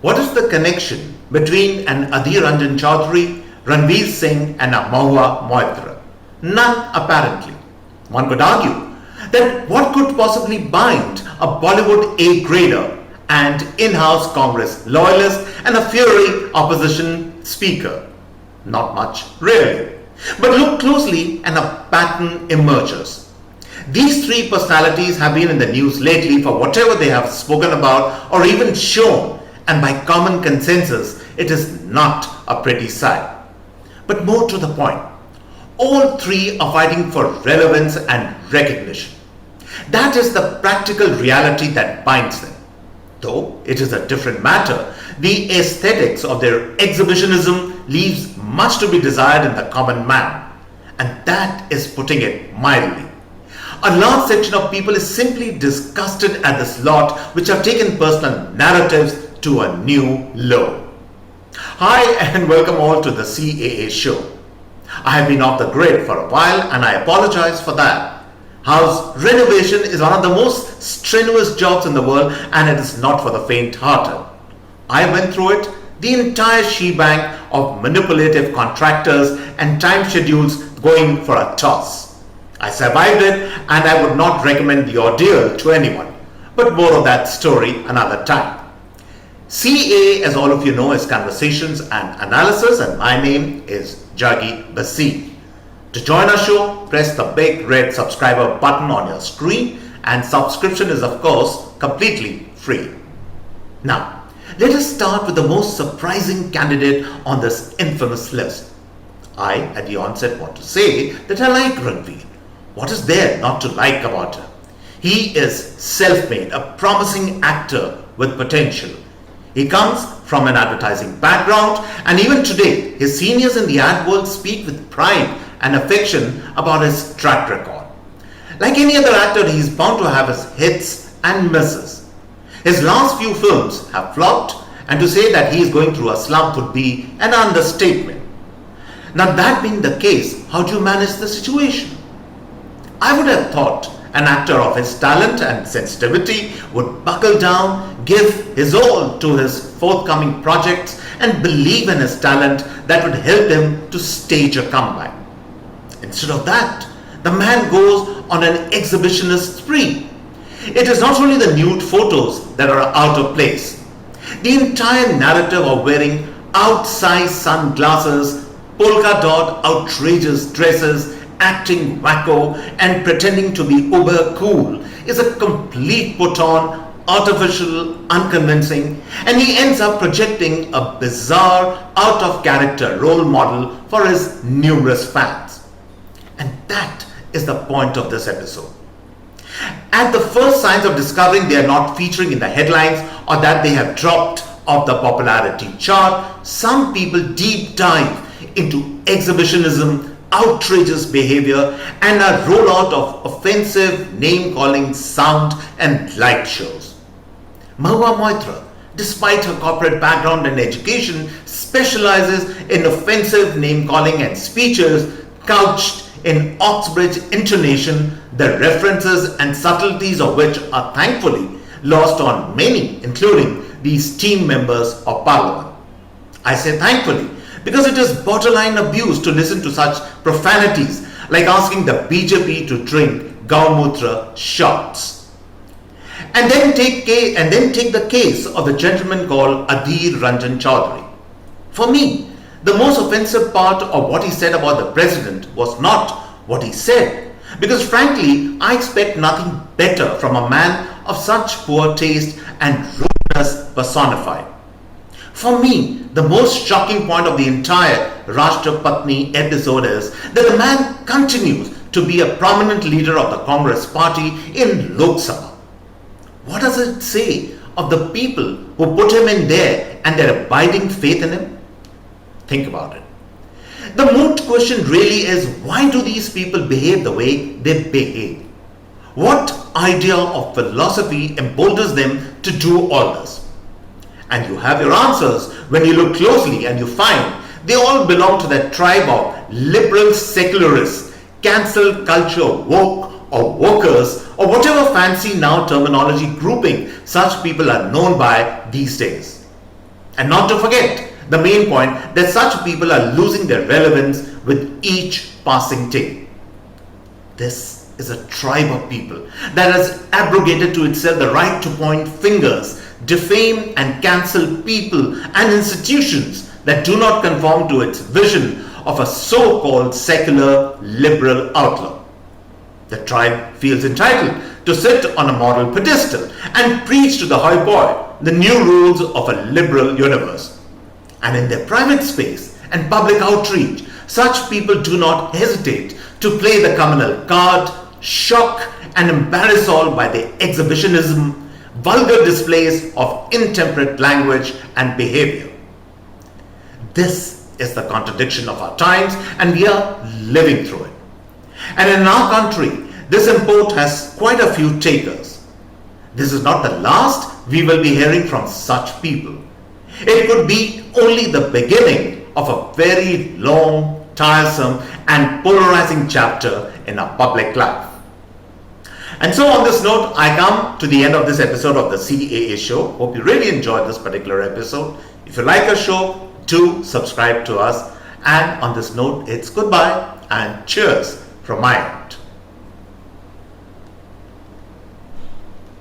What is the connection between an Adhir Ranjan Chaudhary, Ranveer Singh and a Mahua Moitra? None apparently. One could argue that what could possibly bind a Bollywood A-grader and in-house Congress loyalist and a fiery opposition speaker? Not much, really. But look closely and a pattern emerges. These three personalities have been in the news lately for whatever they have spoken about or even shown, and by common consensus, it is not a pretty sight. But more to the point, all three are fighting for relevance and recognition. That is the practical reality that binds them. Though it is a different matter, the aesthetics of their exhibitionism leaves much to be desired in the common man, and that is putting it mildly. A large section of people is simply disgusted at this lot which have taken personal narratives to a new low. Hi and welcome all to the CAA show. I have been off the grid for a while and I apologize for that. House renovation is one of the most strenuous jobs in the world and it is not for the faint-hearted. I went through it, the entire shebang of manipulative contractors and time schedules going for a toss. I survived it and I would not recommend the ordeal to anyone. But more of that story another time. CAA, as all of you know, is Conversations and Analysis, and my name is Juggi Bhasin. To join our show, press the big red subscriber button on your screen, and subscription is of course completely free. Now, let us start with the most surprising candidate on this infamous list. I, at the onset, want to say that I like Ranveer. What is there not to like about him? He is self-made, a promising actor with potential. He comes from an advertising background, and even today, his seniors in the ad world speak with pride and affection about his track record. Like any other actor, he is bound to have his hits and misses. His last few films have flopped, and to say that he is going through a slump would be an understatement. Now, that being the case, how do you manage the situation? I would have thought an actor of his talent and sensitivity would buckle down, give his all to his forthcoming projects, and believe in his talent that would help him to stage a comeback. Instead of that, the man goes on an exhibitionist spree. It is not only the nude photos that are out of place. The entire narrative of wearing outsized sunglasses, polka dot outrageous dresses, acting wacko and pretending to be uber cool is a complete put on, artificial, unconvincing, and he ends up projecting a bizarre, out of character role model for his numerous fans. And that is the point of this episode. At the first signs of discovering they are not featuring in the headlines or that they have dropped off the popularity chart, some people deep dive into exhibitionism, outrageous behavior, and a rollout of offensive name-calling sound and light shows. Mahua Moitra, despite her corporate background and education, specializes in offensive name-calling and speeches couched in Oxbridge intonation, the references and subtleties of which are thankfully lost on many, including these team members of Parliament. I say thankfully, because it is borderline abuse to listen to such profanities like asking the BJP to drink Gaumutra shots. And then take the case of the gentleman called Adhir Ranjan Chaudhary. For me, the most offensive part of what he said about the president was not what he said, because frankly, I expect nothing better from a man of such poor taste and rudeness personified. For me, the most shocking point of the entire Rashtra Patni episode is that the man continues to be a prominent leader of the Congress party in Lok Sabha. What does it say of the people who put him in there and their abiding faith in him? Think about it. The moot question really is, why do these people behave the way they behave? What idea of philosophy emboldens them to do all this? And you have your answers when you look closely and you find they all belong to that tribe of liberal secularists, cancel culture woke or wokers, or whatever fancy now terminology grouping such people are known by these days. And not to forget the main point that such people are losing their relevance with each passing day. This is a tribe of people that has abrogated to itself the right to point fingers, defame and cancel people and institutions that do not conform to its vision of a so-called secular liberal outlook. The tribe feels entitled to sit on a moral pedestal and preach to the hoi polloi the new rules of a liberal universe. And in their private space and public outreach, such people do not hesitate to play the communal card, shock and embarrass all by their exhibitionism, vulgar displays of intemperate language and behavior. This is the contradiction of our times, and we are living through it. And in our country, this import has quite a few takers. This is not the last we will be hearing from such people. It could be only the beginning of a very long, tiresome and polarizing chapter in our public life. And so on this note, I come to the end of this episode of the CAA Show. Hope you really enjoyed this particular episode. If you like our show, do subscribe to us. And on this note, it's goodbye and cheers from my end.